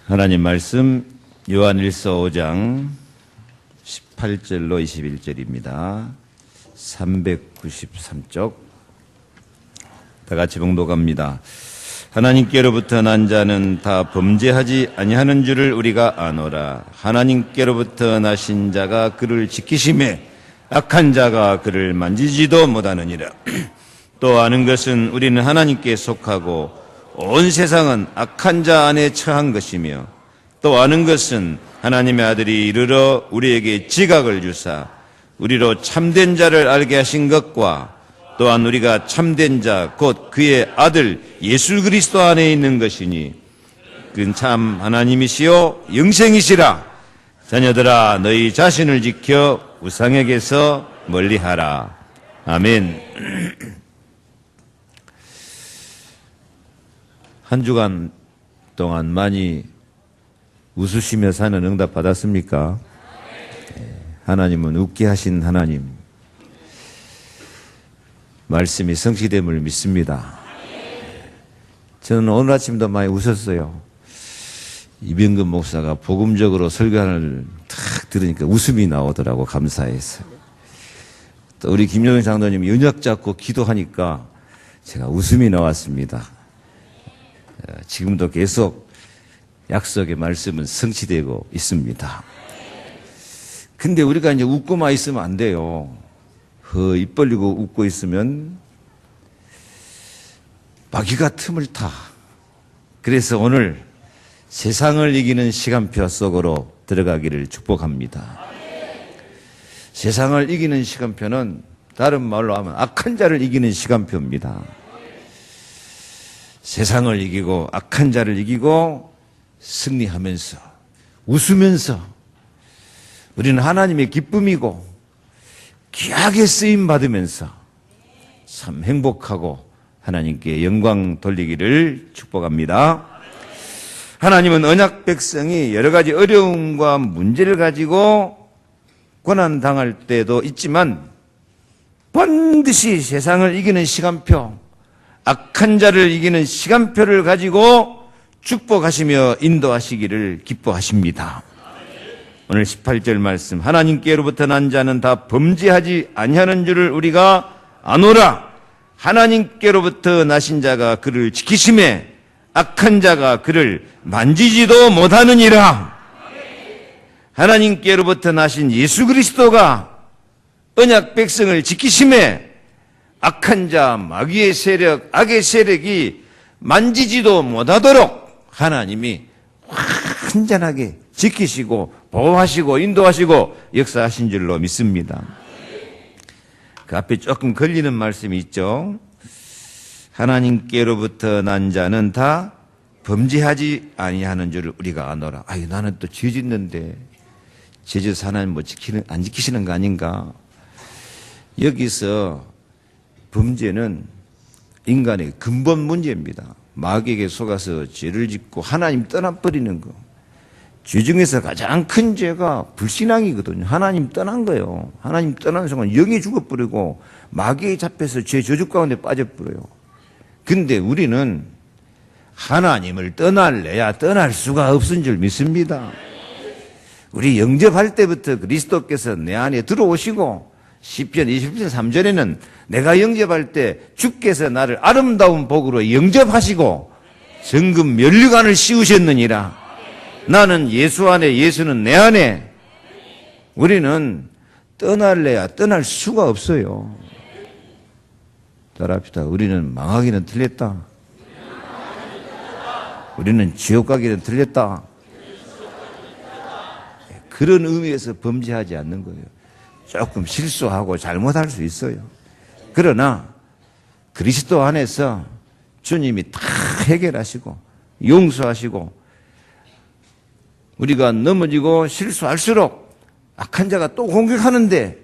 하나님 말씀 요한일서 5장 18절로 21절입니다. 393쪽 다 같이 봉독합니다. 하나님께로부터 난 자는 다 범죄하지 아니하는 줄을 우리가 아노라. 하나님께로부터 나신 자가 그를 지키심에 악한 자가 그를 만지지도 못하느니라. 또 아는 것은 우리는 하나님께 속하고 온 세상은 악한 자 안에 처한 것이며, 또 아는 것은 하나님의 아들이 이르러 우리에게 지각을 주사 우리로 참된 자를 알게 하신 것과, 또한 우리가 참된 자 곧 그의 아들 예수 그리스도 안에 있는 것이니 그는 참 하나님이시요 영생이시라. 자녀들아, 너희 자신을 지켜 우상에게서 멀리하라. 아멘. 한 주간 동안 많이 웃으시며 사는 응답 받았습니까? 하나님은 웃게 하신 하나님. 말씀이 성취됨을 믿습니다. 저는 오늘 아침도 많이 웃었어요. 이병근 목사가 복음적으로 설교를 탁 들으니까 웃음이 나오더라고, 감사해서. 또 우리 김용희 장로님이 연약 잡고 기도하니까 제가 웃음이 나왔습니다. 지금도 계속 약속의 말씀은 성취되고 있습니다. 근데 우리가 이제 웃고만 있으면 안 돼요. 입 벌리고 웃고 있으면 마귀가 틈을 타. 그래서 오늘 세상을 이기는 시간표 속으로 들어가기를 축복합니다. 세상을 이기는 시간표는 다른 말로 하면 악한 자를 이기는 시간표입니다. 세상을 이기고 악한 자를 이기고 승리하면서 웃으면서 우리는 하나님의 기쁨이고 귀하게 쓰임 받으면서 참 행복하고 하나님께 영광 돌리기를 축복합니다. 하나님은 언약 백성이 여러 가지 어려움과 문제를 가지고 고난 당할 때도 있지만 반드시 세상을 이기는 시간표, 악한 자를 이기는 시간표를 가지고 축복하시며 인도하시기를 기뻐하십니다. 오늘 18절 말씀, 하나님께로부터 난 자는 다 범죄하지 아니하는 줄을 우리가 아노라. 하나님께로부터 나신 자가 그를 지키심에 악한 자가 그를 만지지도 못하느니라. 하나님께로부터 나신 예수 그리스도가 언약 백성을 지키심에 악한 자, 마귀의 세력, 악의 세력이 만지지도 못하도록 하나님이 완전하게 지키시고 보호하시고 인도하시고 역사하신 줄로 믿습니다. 그 앞에 조금 걸리는 말씀이 있죠. 하나님께로부터 난 자는 다 범죄하지 아니하는 줄을 우리가 아노라. 아유, 나는 또 죄 짓는데 죄져서 하나님 안 지키시는 거 아닌가? 여기서 범죄는 인간의 근본 문제입니다. 마귀에게 속아서 죄를 짓고 하나님 떠나버리는 거. 죄 중에서 가장 큰 죄가 불신앙이거든요. 하나님 떠난 거예요. 하나님 떠나는 순간 영이 죽어버리고 마귀에 잡혀서 죄 저주 가운데 빠져버려요. 근데 우리는 하나님을 떠날래야 떠날 수가 없은 줄 믿습니다. 우리 영접할 때부터 그리스도께서 내 안에 들어오시고 시편 27편 3절에는 내가 영접할 때 주께서 나를 아름다운 복으로 영접하시고 정금 면류관을 씌우셨느니라. 나는 예수 안에, 예수는 내 안에. 우리는 떠날래야 떠날 수가 없어요. 따라합시다. 우리는 망하기는 틀렸다. 우리는 지옥 가기는 틀렸다. 그런 의미에서 범죄하지 않는 거예요. 조금 실수하고 잘못할 수 있어요. 그러나 그리스도 안에서 주님이 다 해결하시고 용서하시고 우리가 넘어지고 실수할수록 악한 자가 또 공격하는데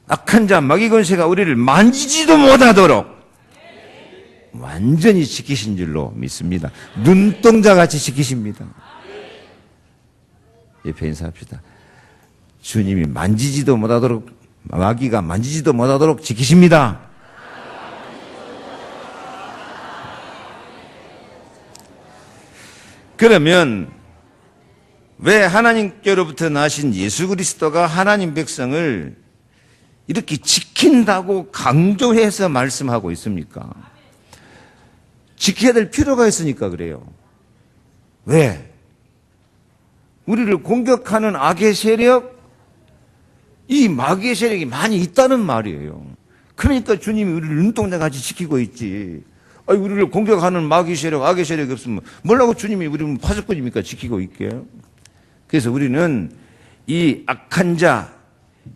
악한 자 마귀 권세가 우리를 만지지도 못하도록 완전히 지키신 줄로 믿습니다. 눈동자같이 지키십니다. 옆에 인사합시다. 주님이 만지지도 못하도록, 마귀가 만지지도 못하도록 지키십니다. 그러면 왜 하나님께로부터 나신 예수 그리스도가 하나님 백성을 이렇게 지킨다고 강조해서 말씀하고 있습니까? 지켜야 될 필요가 있으니까 그래요. 왜? 우리를 공격하는 악의 세력, 이 마귀의 세력이 많이 있다는 말이에요. 그러니까 주님이 우리를 눈동자같이 지키고 있지. 아니, 우리를 공격하는 마귀 세력, 악의 세력이 없으면 뭐라고 주님이 우리를 파수꾼입니까? 지키고 있게. 그래서 우리는 이 악한 자,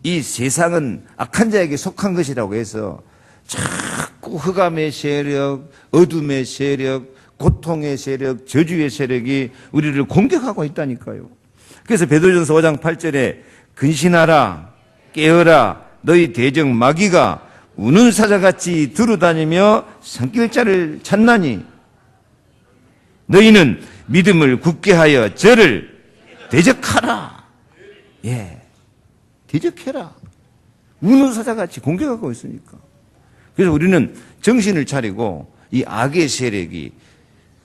이 세상은 악한 자에게 속한 것이라고 해서 자꾸 흑암의 세력, 어둠의 세력, 고통의 세력, 저주의 세력이 우리를 공격하고 있다니까요. 그래서 베드로전서 5장 8절에 근신하라, 깨어라, 너희 대적 마귀가 우는 사자같이 두루다니며 산길자를 찾나니 너희는 믿음을 굳게 하여 저를 대적하라. 예, 대적해라. 우는 사자같이 공격하고 있으니까. 그래서 우리는 정신을 차리고 이 악의 세력이,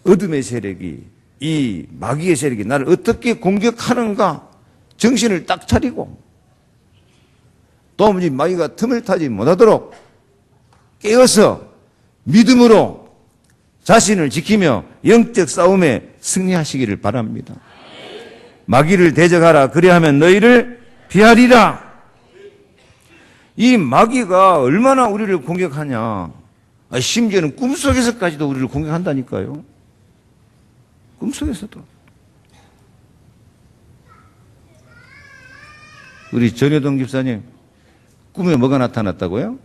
어둠의 세력이, 이 마귀의 세력이 나를 어떻게 공격하는가 정신을 딱 차리고 도무지 마귀가 틈을 타지 못하도록 깨어서 믿음으로 자신을 지키며 영적 싸움에 승리하시기를 바랍니다. 마귀를 대적하라. 그리하면 너희를 피하리라. 이 마귀가 얼마나 우리를 공격하냐. 심지어는 꿈속에서까지도 우리를 공격한다니까요. 꿈속에서도. 우리 전효동 집사님, 꿈에 뭐가 나타났다고요?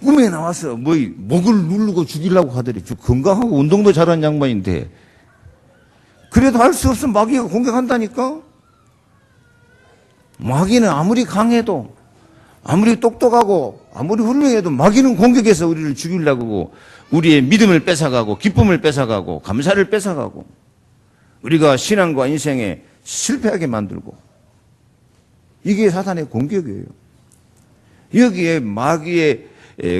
꿈에 나와서 목을 누르고 죽이려고 하더래. 건강하고 운동도 잘하는 양반인데. 그래도 할 수 없으면 마귀가 공격한다니까? 마귀는 아무리 강해도, 아무리 똑똑하고, 아무리 훌륭해도 마귀는 공격해서 우리를 죽이려고 하고, 우리의 믿음을 뺏어가고, 기쁨을 뺏어가고, 감사를 뺏어가고, 우리가 신앙과 인생에 실패하게 만들고, 이게 사탄의 공격이에요. 여기에 마귀의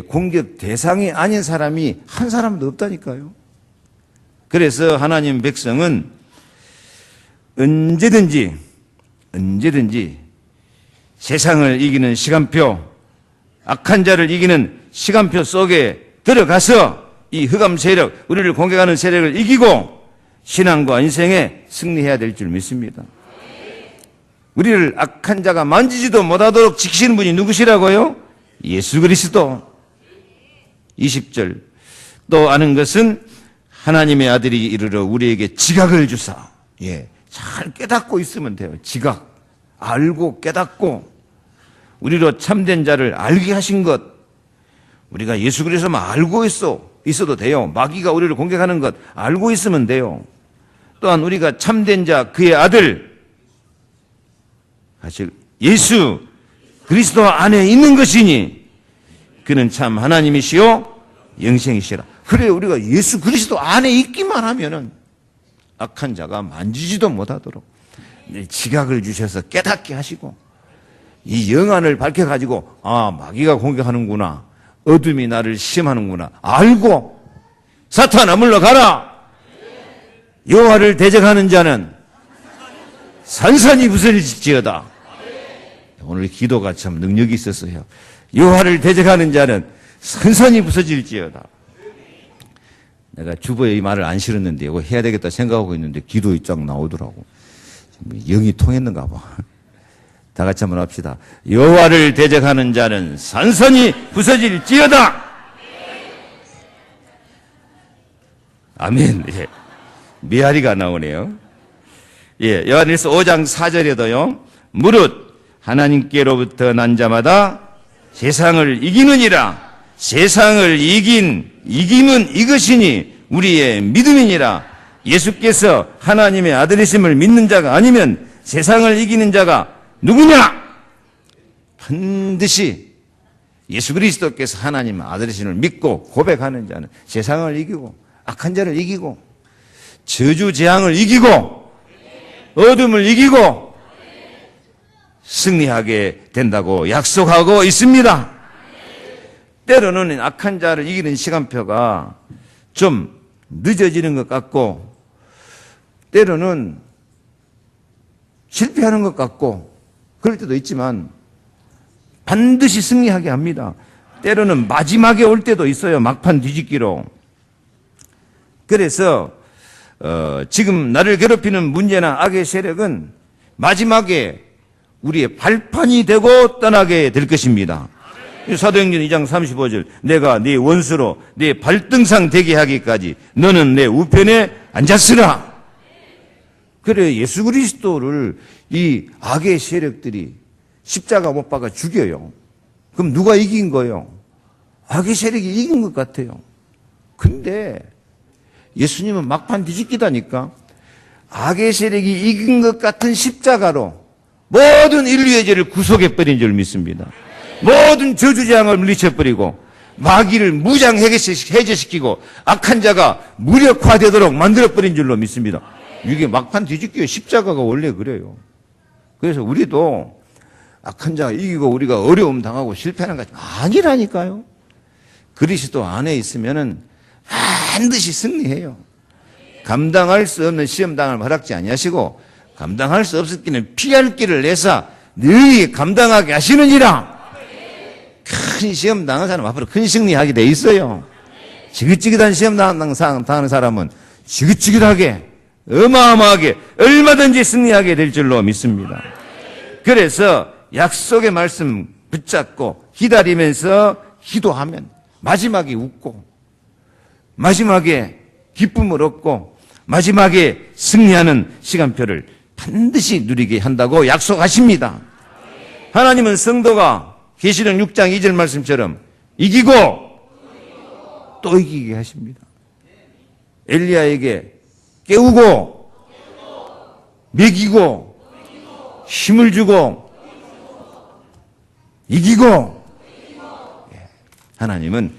공격 대상이 아닌 사람이 한 사람도 없다니까요. 그래서 하나님 백성은 언제든지 세상을 이기는 시간표, 악한 자를 이기는 시간표 속에 들어가서 이 흑암 세력, 우리를 공격하는 세력을 이기고 신앙과 인생에 승리해야 될 줄 믿습니다. 우리를 악한 자가 만지지도 못하도록 지키시는 분이 누구시라고요? 예수 그리스도. 20절. 또 아는 것은 하나님의 아들이 이르러 우리에게 지각을 주사. 예, 잘 깨닫고 있으면 돼요. 지각. 알고 깨닫고 우리로 참된 자를 알게 하신 것. 우리가 예수 그리스도만 알고 있어도 돼요. 마귀가 우리를 공격하는 것 알고 있으면 돼요. 또한 우리가 참된 자 그의 아들 사실 예수 그리스도 안에 있는 것이니 그는 참 하나님이시요 영생이시라. 그래, 우리가 예수 그리스도 안에 있기만 하면은 악한 자가 만지지도 못하도록 지각을 주셔서 깨닫게 하시고 이 영안을 밝혀가지고 마귀가 공격하는구나, 어둠이 나를 시험하는구나 알고 사탄아 물러가라. 여호와를 대적하는 자는 산산이 부서질지어다. 오늘 기도가 참 능력이 있었어요. 여호와를 대적하는 자는 산산이 부서질지어다. 내가 주보에 이 말을 안 실었는데 이거 해야 되겠다 생각하고 있는데 기도에 쫙 나오더라고. 영이 통했는가 봐. 다 같이 한번 합시다. 여호와를 대적하는 자는 산산이 부서질지어다. 아멘. 예. 메아리가 나오네요. 예, 요한일서 5장 4절에도요. 무릇 하나님께로부터 난 자마다 세상을 이기느니라. 세상을 이김은 이것이니 우리의 믿음이니라. 예수께서 하나님의 아들이심을 믿는 자가 아니면 세상을 이기는 자가 누구냐? 반드시 예수 그리스도께서 하나님 아들이심을 믿고 고백하는 자는 세상을 이기고 악한 자를 이기고 저주 재앙을 이기고 어둠을 이기고 승리하게 된다고 약속하고 있습니다. 때로는 악한 자를 이기는 시간표가 좀 늦어지는 것 같고 때로는 실패하는 것 같고 그럴 때도 있지만 반드시 승리하게 합니다. 때로는 마지막에 올 때도 있어요. 막판 뒤집기로. 그래서 지금 나를 괴롭히는 문제나 악의 세력은 마지막에 우리의 발판이 되고 떠나게 될 것입니다. 사도행전 2장 35절 내가 네 원수로 네 발등상 되게 하기까지 너는 내 우편에 앉았으라. 그래 예수 그리스도를 이 악의 세력들이 십자가 못 박아 죽여요. 그럼 누가 이긴 거예요? 악의 세력이 이긴 것 같아요. 근데 예수님은 막판 뒤집기다니까. 악의 세력이 이긴 것 같은 십자가로 모든 인류의 죄를 구속해버린 줄 믿습니다. 모든 저주재앙을 물리쳐버리고 마귀를 무장해제시키고 악한 자가 무력화되도록 만들어버린 줄로 믿습니다. 이게 막판 뒤집기예요. 십자가가 원래 그래요. 그래서 우리도 악한 자가 이기고 우리가 어려움 당하고 실패하는 것이 아니라니까요. 그리스도 안에 있으면은 반드시 승리해요. 감당할 수 없는 시험당을 허락지 아니하시고 감당할 수 없을 길은 피할 길을 내사 너희 감당하게 하시느니라. 큰 시험 당한 사람 앞으로 큰 승리하게 돼 있어요. 지긋지긋한 시험 당하는 사람은 지긋지긋하게 어마어마하게 얼마든지 승리하게 될 줄로 믿습니다. 그래서 약속의 말씀 붙잡고 기다리면서 기도하면 마지막에 웃고 마지막에 기쁨을 얻고 마지막에 승리하는 시간표를 반드시 누리게 한다고 약속하십니다. 하나님은 성도가 계시록 6장 2절 말씀처럼 이기고 또 이기게 하십니다. 엘리야에게 깨우고 먹이고 힘을 주고 이기고 하나님은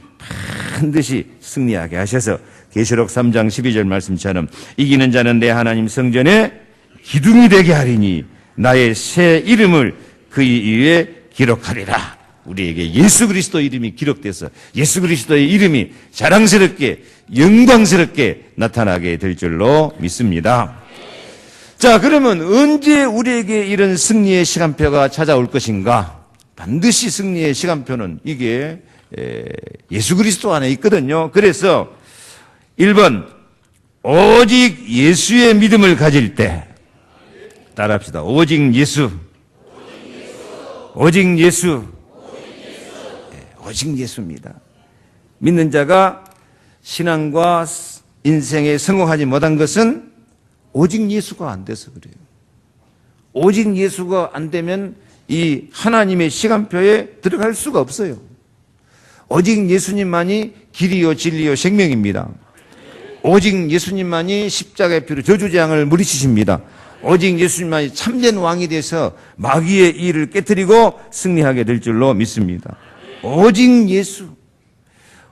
반드시 승리하게 하셔서 계시록 3장 12절 말씀처럼 이기는 자는 내 하나님 성전에 기둥이 되게 하리니 나의 새 이름을 그의 위에 기록하리라. 우리에게 예수 그리스도 이름이 기록돼서 예수 그리스도의 이름이 자랑스럽게 영광스럽게 나타나게 될 줄로 믿습니다. 자, 그러면 언제 우리에게 이런 승리의 시간표가 찾아올 것인가? 반드시 승리의 시간표는 이게 예수 그리스도 안에 있거든요. 그래서 1번 오직 예수의 믿음을 가질 때 따라합시다. 오직 예수. 오직 예수. 오직 예수입니다. 믿는 자가 신앙과 인생에 성공하지 못한 것은 오직 예수가 안 돼서 그래요. 오직 예수가 안 되면 이 하나님의 시간표에 들어갈 수가 없어요. 오직 예수님만이 길이요 진리요 생명입니다. 오직 예수님만이 십자가의 피로 저주재앙을 물리치십니다. 오직 예수님만이 참된 왕이 돼서 마귀의 일을 깨뜨리고 승리하게 될 줄로 믿습니다. 오직 예수,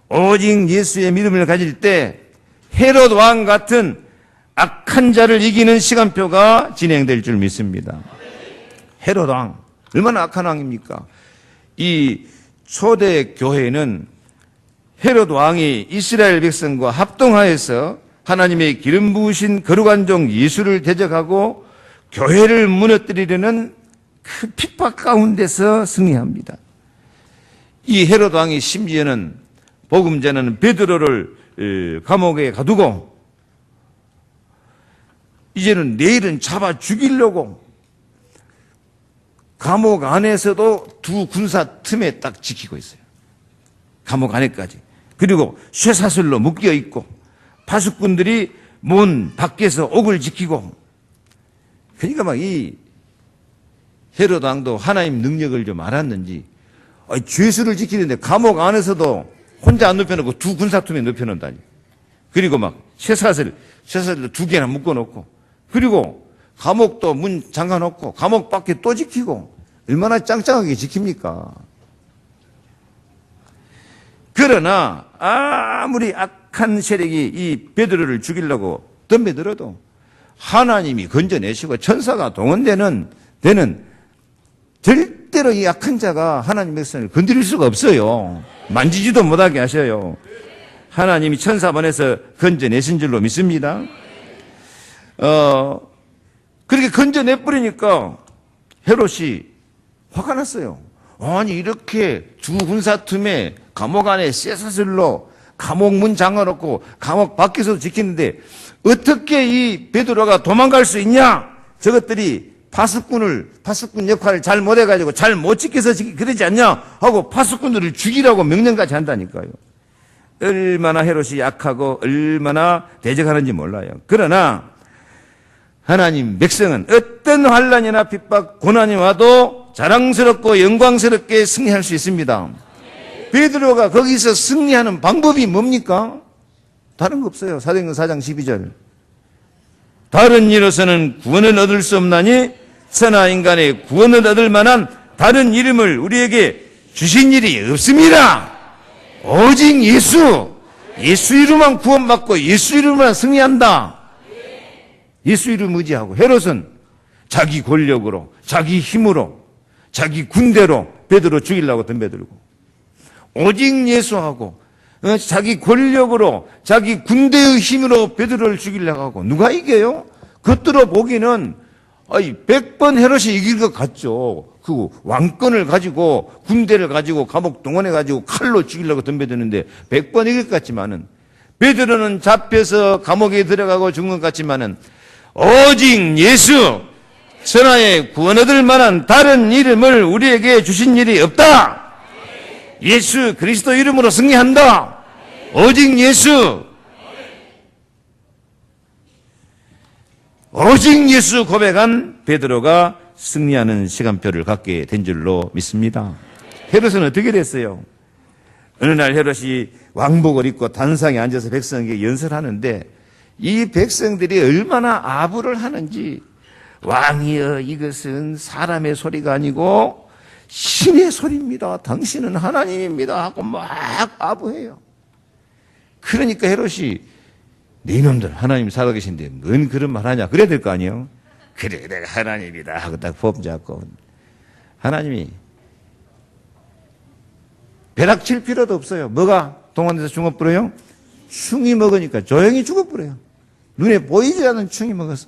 오직 예수의 믿음을 가질 때 헤롯 왕 같은 악한 자를 이기는 시간표가 진행될 줄 믿습니다. 헤롯 왕, 얼마나 악한 왕입니까? 이 초대 교회는 헤롯 왕이 이스라엘 백성과 합동하여서 하나님의 기름 부으신 거룩한 종 예수를 대적하고 교회를 무너뜨리려는 그 핍박 가운데서 승리합니다. 이 헤롯 왕이 심지어는 복음 전하는 베드로를 감옥에 가두고 이제는 내일은 잡아 죽이려고 감옥 안에서도 두 군사 틈에 딱 지키고 있어요. 감옥 안에까지. 그리고 쇠사슬로 묶여 있고 파수꾼들이 문 밖에서 옥을 지키고. 그러니까 막 이 헤롯 왕도 하나님 능력을 좀 알았는지 죄수를 지키는데 감옥 안에서도 혼자 안 눕혀놓고 두 군사틈에 눕혀놓는다니. 그리고 막 쇠사슬로 2개나 묶어놓고 그리고 감옥도 문 잠가놓고 감옥 밖에 또 지키고 얼마나 짱짱하게 지킵니까? 그러나 아무리 악한 세력이 이 베드로를 죽이려고 덤벼들어도 하나님이 건져내시고 천사가 동원되는 절대로 이 악한 자가 하나님의 백성을 건드릴 수가 없어요. 만지지도 못하게 하셔요. 하나님이 천사 보내서 건져내신 줄로 믿습니다. 그렇게 건져내버리니까 헤롯이 화가 났어요. 아니 이렇게 두 군사 틈에 감옥 안에 쇠사슬로 감옥 문 잠가놓고 감옥 밖에서도 지키는데 어떻게 이 베드로가 도망갈 수 있냐? 저것들이 파수꾼 역할을 잘 못해가지고 잘 못 지켜서 그러지 않냐? 하고 파수꾼들을 죽이라고 명령까지 한다니까요. 얼마나 헤롯이 약하고 얼마나 대적하는지 몰라요. 그러나 하나님 백성은 어떤 환난이나 핍박, 고난이 와도 자랑스럽고 영광스럽게 승리할 수 있습니다. 베드로가 거기서 승리하는 방법이 뭡니까? 다른 거 없어요. 사도행전 4장 12절. 다른 일로서는 구원을 얻을 수 없나니 천하 인간의 구원을 얻을 만한 다른 이름을 우리에게 주신 일이 없습니다. 오직 예수 이름만 구원받고 예수 이름만 승리한다. 예수 이름 의지하고 헤롯은 자기 권력으로 자기 힘으로 자기 군대로 베드로 죽이려고 덤벼들고 오직 예수하고 자기 권력으로 자기 군대의 힘으로 베드로를 죽이려고 하고 누가 이겨요? 겉으로 보기는 100번 헤롯이 이길 것 같죠. 그 왕권을 가지고 군대를 가지고 감옥 동원해 가지고 칼로 죽이려고 덤벼드는데 100번 이길 것 같지만은 베드로는 잡혀서 감옥에 들어가고 죽은 것 같지만은 오직 예수 천하에 구원 얻을 만한 다른 이름을 우리에게 주신 일이 없다. 예수 그리스도 이름으로 승리한다. 오직 예수 고백한 베드로가 승리하는 시간표를 갖게 된 줄로 믿습니다. 헤롯은 어떻게 됐어요? 어느 날 헤롯이 왕복을 입고 단상에 앉아서 백성에게 연설하는데 이 백성들이 얼마나 아부를 하는지 왕이여 이것은 사람의 소리가 아니고 신의 소리입니다. 당신은 하나님입니다 하고 막 아부해요. 그러니까 헤롯이 너희놈들 하나님 살아계신데 뭔 그런 말 하냐 그래야 될 거 아니에요. 그래 내가 하나님이다 하고 딱 폼 잡고 하나님이 벼락 칠 필요도 없어요. 뭐가 동원돼서 죽어버려요? 충이 먹으니까 조용히 죽어버려요. 눈에 보이지 않는 충이 먹었어.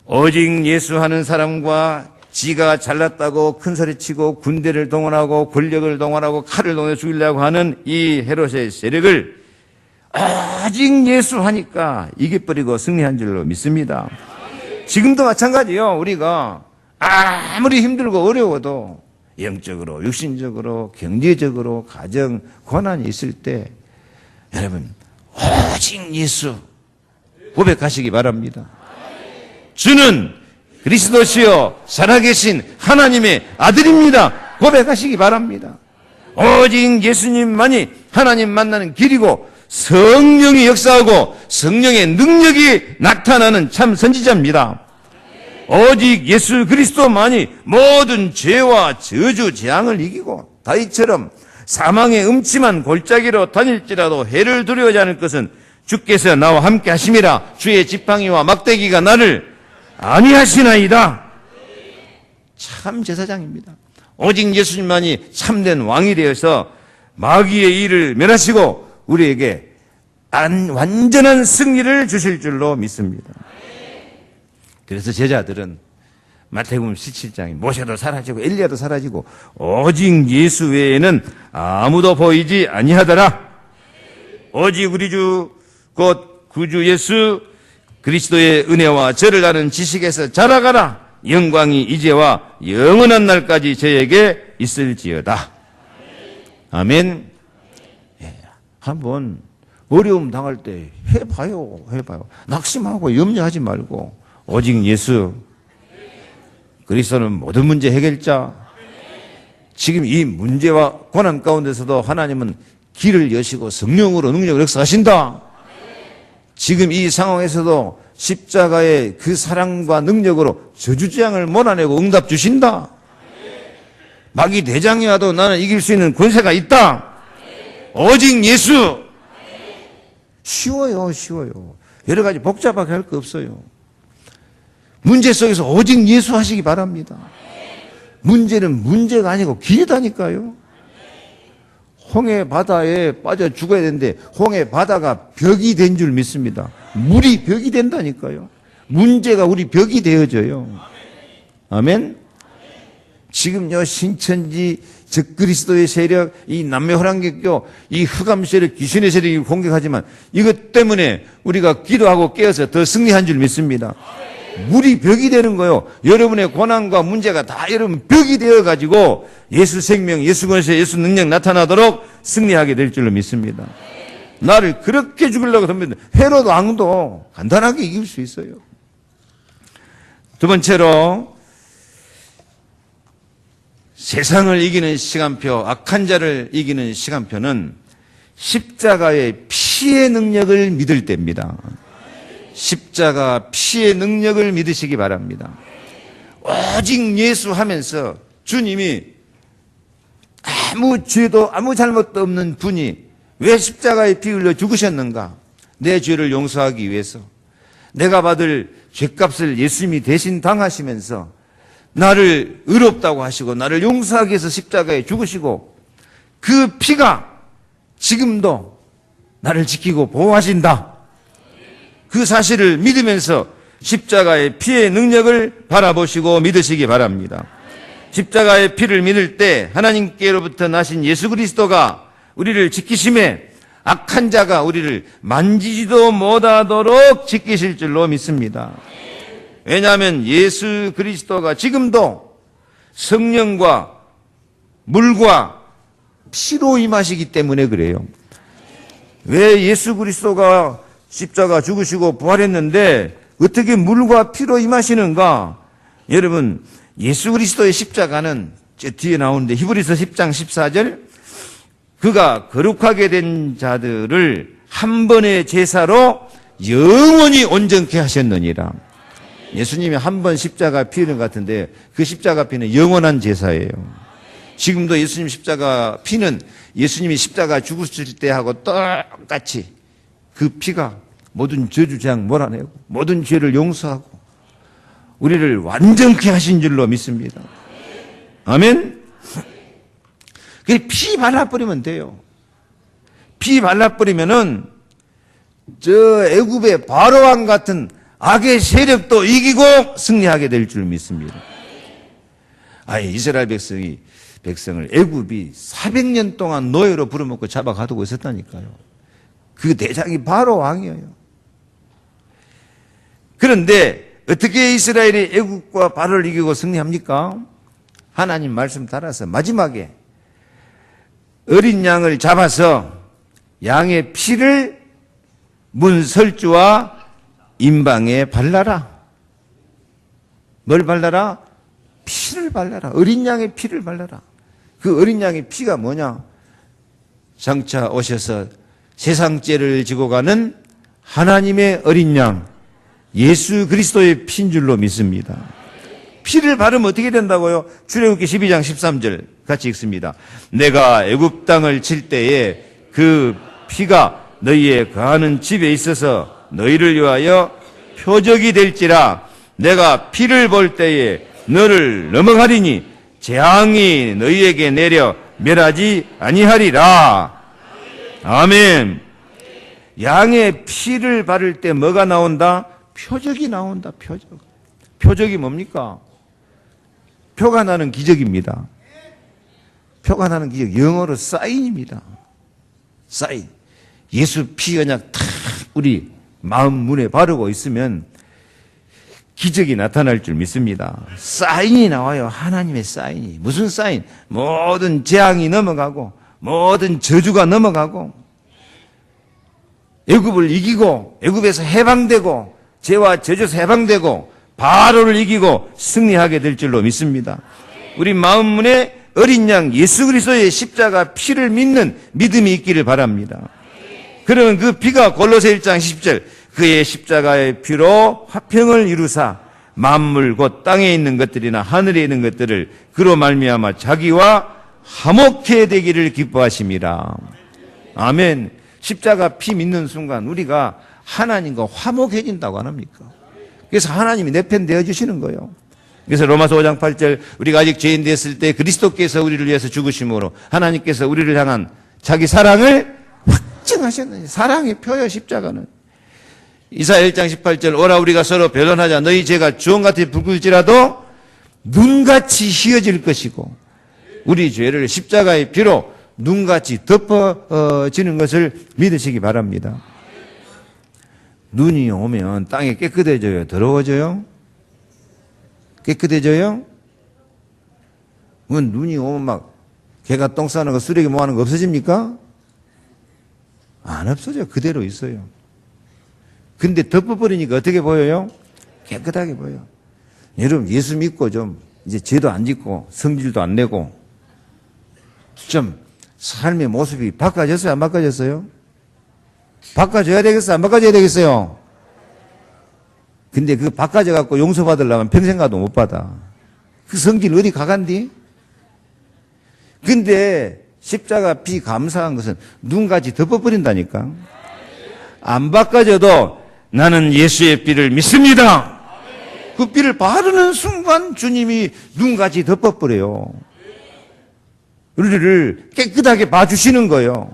오직 예수 하는 사람과 지가 잘났다고 큰소리치고 군대를 동원하고 권력을 동원하고 칼을 동원해 죽이려고 하는 이 헤롯의 세력을 오직 예수 하니까 이겨버리고 승리한 줄로 믿습니다. 지금도 마찬가지요. 우리가 아무리 힘들고 어려워도 영적으로 육신적으로 경제적으로 가정 고난이 있을 때 여러분 오직 예수 고백하시기 바랍니다. 주는 그리스도시요 살아계신 하나님의 아들입니다. 고백하시기 바랍니다. 오직 예수님만이 하나님 만나는 길이고 성령이 역사하고 성령의 능력이 나타나는 참 선지자입니다. 오직 예수 그리스도만이 모든 죄와 저주 재앙을 이기고 다윗처럼 사망의 음침한 골짜기로 다닐지라도 해를 두려워하지 않을 것은 주께서 나와 함께 하심이라. 주의 지팡이와 막대기가 나를 아니하시나이다. 참 제사장입니다. 오직 예수님만이 참된 왕이 되어서 마귀의 일을 멸하시고 우리에게 완전한 승리를 주실 줄로 믿습니다. 그래서 제자들은 마태복음 17장에 모세도 사라지고 엘리야도 사라지고 오직 예수 외에는 아무도 보이지 아니하더라. 오직 우리 주 곧 구주 예수 그리스도의 은혜와 저를 아는 지식에서 자라가라. 영광이 이제와 영원한 날까지 저에게 있을지어다. 아멘. 한번 어려움 당할 때 해봐요. 낙심하고 염려하지 말고 오직 예수 그리스도는 모든 문제 해결자. 지금 이 문제와 고난 가운데서도 하나님은 길을 여시고 성령으로 능력을 역사하신다. 지금 이 상황에서도 십자가의 그 사랑과 능력으로 저주재앙을 몰아내고 응답 주신다. 마귀 대장이 와도 나는 이길 수 있는 권세가 있다. 오직 예수. 쉬워요. 여러 가지 복잡하게 할 거 없어요. 문제 속에서 오직 예수 하시기 바랍니다. 문제는 문제가 아니고 길이다니까요. 홍해 바다에 빠져 죽어야 되는데 홍해 바다가 벽이 된 줄 믿습니다. 물이 벽이 된다니까요. 문제가 우리 벽이 되어져요. 아멘. 지금요 신천지 적그리스도의 세력, 이 남매호랑객교, 이 흑암 세력, 귀신의 세력이 공격하지만 이것 때문에 우리가 기도하고 깨어서 더 승리한 줄 믿습니다. 물이 벽이 되는 거예요. 여러분의 고난과 문제가 다 여러분 벽이 되어가지고 예수 생명, 예수 권세, 예수 능력 나타나도록 승리하게 될 줄로 믿습니다. 나를 그렇게 죽이려고 덤비는 헤롯 왕도 간단하게 이길 수 있어요. 두 번째로 세상을 이기는 시간표, 악한 자를 이기는 시간표는 십자가의 피의 능력을 믿을 때입니다. 십자가 피의 능력을 믿으시기 바랍니다. 오직 예수 하면서 주님이 아무 죄도 아무 잘못도 없는 분이 왜 십자가에 피 흘려 죽으셨는가? 내 죄를 용서하기 위해서. 내가 받을 죄값을 예수님이 대신 당하시면서 나를 의롭다고 하시고 나를 용서하기 위해서 십자가에 죽으시고 그 피가 지금도 나를 지키고 보호하신다. 그 사실을 믿으면서 십자가의 피의 능력을 바라보시고 믿으시기 바랍니다. 십자가의 피를 믿을 때 하나님께로부터 나신 예수 그리스도가 우리를 지키심에 악한 자가 우리를 만지지도 못하도록 지키실 줄로 믿습니다. 왜냐하면 예수 그리스도가 지금도 성령과 물과 피로 임하시기 때문에 그래요. 왜 예수 그리스도가 십자가 죽으시고 부활했는데 어떻게 물과 피로 임하시는가? 여러분, 예수 그리스도의 십자가는 저 뒤에 나오는데 히브리서 10장 14절 그가 거룩하게 된 자들을 한 번의 제사로 영원히 온전케 하셨느니라. 예수님이 한 번 십자가 피는 것 같은데 그 십자가 피는 영원한 제사예요. 지금도 예수님 십자가 피는 예수님이 십자가 죽으실 때하고 똑같이 그 피가 모든 저주장 몰아내고 모든 죄를 용서하고 우리를 완전케 하신 줄로 믿습니다. 아멘. 피 발라버리면 돼요. 피 발라버리면은 저 애굽의 바로왕 같은 악의 세력도 이기고 승리하게 될 줄 믿습니다. 이스라엘 백성을 애굽이 400년 동안 노예로 부려먹고 잡아가두고 있었다니까요. 그 대장이 바로왕이에요. 그런데 어떻게 이스라엘이 애굽과 바로를 이기고 승리합니까? 하나님 말씀 따라서 마지막에 어린 양을 잡아서 양의 피를 문 설주와 임방에 발라라. 뭘 발라라? 피를 발라라. 어린 양의 피를 발라라. 그 어린 양의 피가 뭐냐? 장차 오셔서 세상 죄를 지고 가는 하나님의 어린 양 예수 그리스도의 피인 줄로 믿습니다. 피를 바르면 어떻게 된다고요? 출애굽기 12장 13절 같이 읽습니다. 내가 애굽 땅을 칠 때에 그 피가 너희의 거하는 집에 있어서 너희를 위하여 표적이 될지라. 내가 피를 볼 때에 너를 넘어가리니 재앙이 너희에게 내려 멸하지 아니하리라. 아멘. 양의 피를 바를 때 뭐가 나온다? 표적이 나온다. 표적이 뭡니까? 표가 나는 기적입니다. 표가 나는 기적, 영어로 사인입니다. 사인. 예수 피 언약 탁 우리 마음 문에 바르고 있으면 기적이 나타날 줄 믿습니다. 사인이 나와요. 하나님의 사인이. 무슨 사인? 모든 재앙이 넘어가고 모든 저주가 넘어가고 애굽을 이기고 애굽에서 해방되고 죄와 저주에서 해방되고 바로를 이기고 승리하게 될 줄로 믿습니다. 우리 마음 문에 어린 양 예수 그리스도의 십자가 피를 믿는 믿음이 있기를 바랍니다. 그러면 그 피가 골로새 1장 10절 그의 십자가의 피로 화평을 이루사 만물 곧 땅에 있는 것들이나 하늘에 있는 것들을 그로 말미암아 자기와 화목해 되기를 기뻐하심이라. 아멘. 십자가 피 믿는 순간 우리가 하나님과 화목해진다고 안 합니까? 그래서 하나님이 내 편 되어주시는 거예요. 그래서 로마서 5장 8절 우리가 아직 죄인 됐을 때 그리스도께서 우리를 위해서 죽으심으로 하나님께서 우리를 향한 자기 사랑을 확증하셨느니. 사랑의 표요 십자가는. 이사야 1장 18절 오라 우리가 서로 변론하자. 너희 죄가 주홍같이 붉을지라도 눈같이 희어질 것이고 우리 죄를 십자가의 피로 눈같이 덮어지는 것을 믿으시기 바랍니다. 눈이 오면 땅이 깨끗해져요? 더러워져요? 깨끗해져요? 그건 눈이 오면 막 개가 똥 싸는 거 쓰레기 모아는 거 없어집니까? 안 없어져요. 그대로 있어요. 근데 덮어버리니까 어떻게 보여요? 깨끗하게 보여요. 여러분 예수 믿고 좀 이제 죄도 안 짓고 성질도 안 내고 좀 삶의 모습이 바꿔졌어요? 안 바꿔졌어요? 바꿔줘야 되겠어요? 안 바꿔줘야 되겠어요? 근데 그 바꿔져갖고 용서받으려면 평생 가도 못 받아. 그 성질 어디 가간디? 근데 십자가 피 감사한 것은 눈같이 덮어버린다니까. 안 바꿔져도 나는 예수의 피를 믿습니다. 그 피를 바르는 순간 주님이 눈같이 덮어버려요. 우리를 깨끗하게 봐주시는 거예요.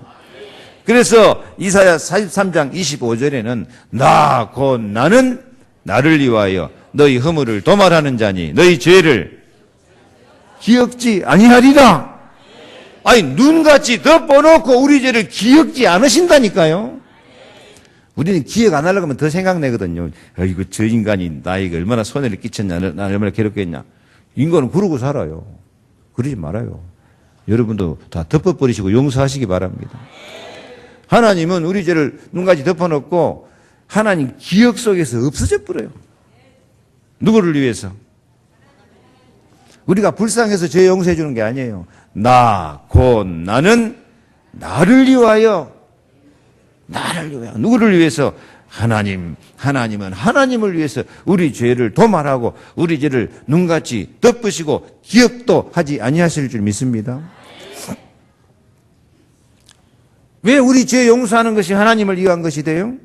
그래서 이사야 43장 25절에는 나 곧 나는 나를 위하여 너희 허물을 도말하는 자니 너희 죄를 기억지 아니하리라. 아니 눈같이 덮어놓고 우리 죄를 기억지 않으신다니까요. 우리는 기억 안 하려고 하면 더 생각내거든요. 이거 저 인간이 나에게 얼마나 손해를 끼쳤냐, 나 얼마나 괴롭겠냐. 인간은 그러고 살아요. 그러지 말아요. 여러분도 다 덮어버리시고 용서하시기 바랍니다. 하나님은 우리 죄를 눈같이 덮어놓고 하나님 기억 속에서 없어져 버려요. 누구를 위해서? 우리가 불쌍해서 죄 용서해 주는 게 아니에요. 곧 나는 나를 위하여 누구를 위해서? 하나님은 하나님을 위해서 우리 죄를 도말하고 우리 죄를 눈같이 덮으시고 기억도 하지 아니하실 줄 믿습니다. 왜 우리 죄 용서하는 것이 하나님을 위한 것이 돼요?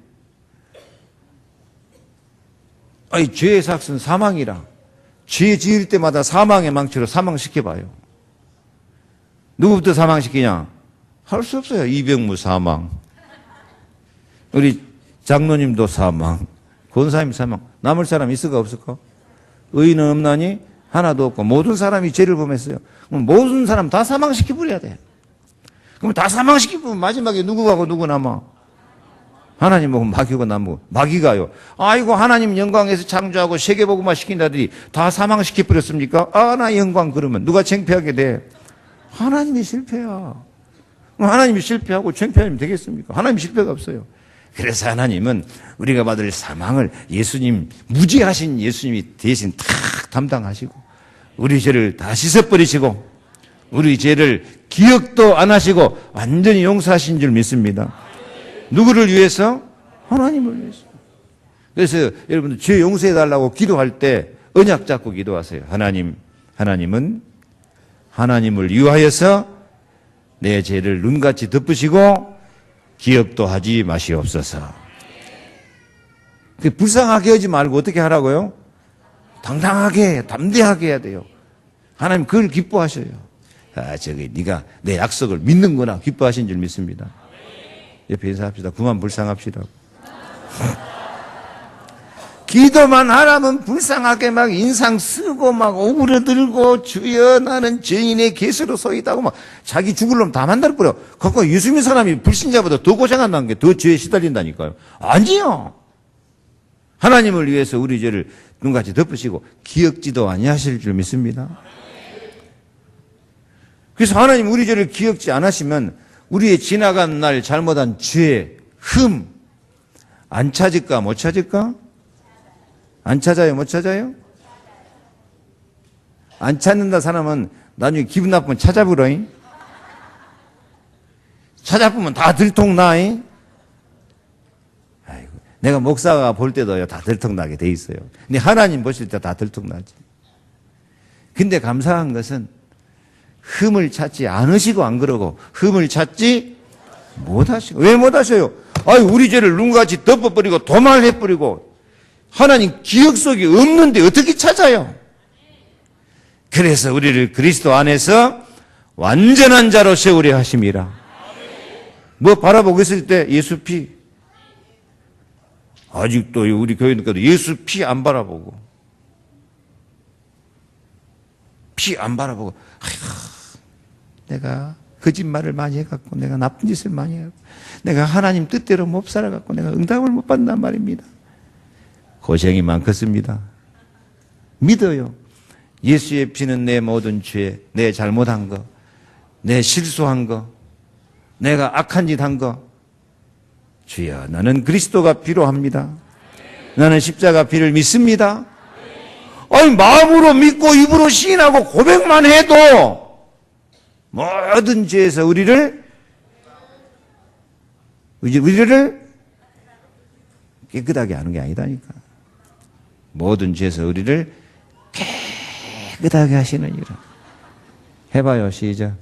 아니 죄의 삭은 사망이라. 죄 지을 때마다 사망의 망치로 사망시켜봐요. 누구부터 사망시키냐? 할 수 없어요. 이병무 사망, 우리 장로님도 사망, 권사님 사망. 남을 사람 있을까 없을까? 의인은 없나니? 하나도 없고 모든 사람이 죄를 범했어요. 그럼 모든 사람 다 사망시켜버려야 돼. 그럼 다 사망시키면 마지막에 누구 가고 누구 남아? 하나님 보고 마귀고 남고. 마귀가요. 아이고 하나님 영광에서 창조하고 세계복음화 시킨다더니 다 사망시켜버렸습니까? 나 영광. 그러면 누가 창피하게 돼? 하나님이 실패야. 하나님이 실패하고 창피하면 되겠습니까? 하나님 실패가 없어요. 그래서 하나님은 우리가 받을 사망을 예수님, 무지하신 예수님이 대신 탁 담당하시고 우리 죄를 다 씻어버리시고 우리 죄를 기억도 안 하시고 완전히 용서하신 줄 믿습니다. 누구를 위해서? 하나님을 위해서. 그래서 여러분들 죄 용서해달라고 기도할 때 언약 잡고 기도하세요. 하나님은 하나님을 위하여서 내 죄를 눈같이 덮으시고 기억도 하지 마시옵소서. 불쌍하게 하지 말고 어떻게 하라고요? 당당하게, 담대하게 해야 돼요. 하나님 그걸 기뻐하셔요. 네가 내 약속을 믿는구나. 기뻐하신 줄 믿습니다. 옆에 인사합시다. 그만 불쌍합시다. 기도만 하라면 불쌍하게 막 인상 쓰고 막 오그려들고 주여 나는 죄인의 겟으로 서 있다고 막 자기 죽을 놈 다 만들어버려. 그거 예수 믿는 사람이 불신자보다 더 고생한다는 게 더 죄에 시달린다니까요. 아니요. 하나님을 위해서 우리 죄를 눈같이 덮으시고 기억지도 아니하실 줄 믿습니다. 그래서 하나님 우리 죄를 기억지 않으시면 우리의 지나간 날 잘못한 죄, 흠 안 찾을까 못 찾을까? 안 찾아요 못 찾아요? 안 찾는다 사람은 나중에 기분 나쁘면 찾아보라잉. 찾아보면 다 들통나잉. 아이고, 내가 목사가 볼 때도요 다 들통나게 돼 있어요. 근데 하나님 보실 때 다 들통나지. 근데 감사한 것은 흠을 찾지 않으시고 안 그러고 흠을 찾지 못하시고. 왜 못하셔요? 우리 죄를 눈같이 덮어버리고 도말해버리고 하나님 기억 속에 없는데 어떻게 찾아요? 그래서 우리를 그리스도 안에서 완전한 자로 세우려 하심이라. 뭐 바라보고 있을 때 예수 피. 아직도 우리 교회니까도 예수 피 안 바라보고. 피 안 바라보고. 내가 거짓말을 많이 해갖고, 내가 나쁜 짓을 많이 해갖고, 내가 하나님 뜻대로 못 살아갖고, 내가 응답을 못 받는단 말입니다. 고생이 많겠습니다. 믿어요. 예수의 피는 내 모든 죄, 내 잘못한 거, 내 실수한 거, 내가 악한 짓 한 거, 주여, 나는 그리스도가 필요합니다. 나는 십자가 피를 믿습니다. 아니, 마음으로 믿고 입으로 시인하고 고백만 해도 모든 죄에서 우리를 깨끗하게 하는 게 아니다니까. 모든 죄에서 우리를 깨끗하게 하시는 일을 해봐요. 시작.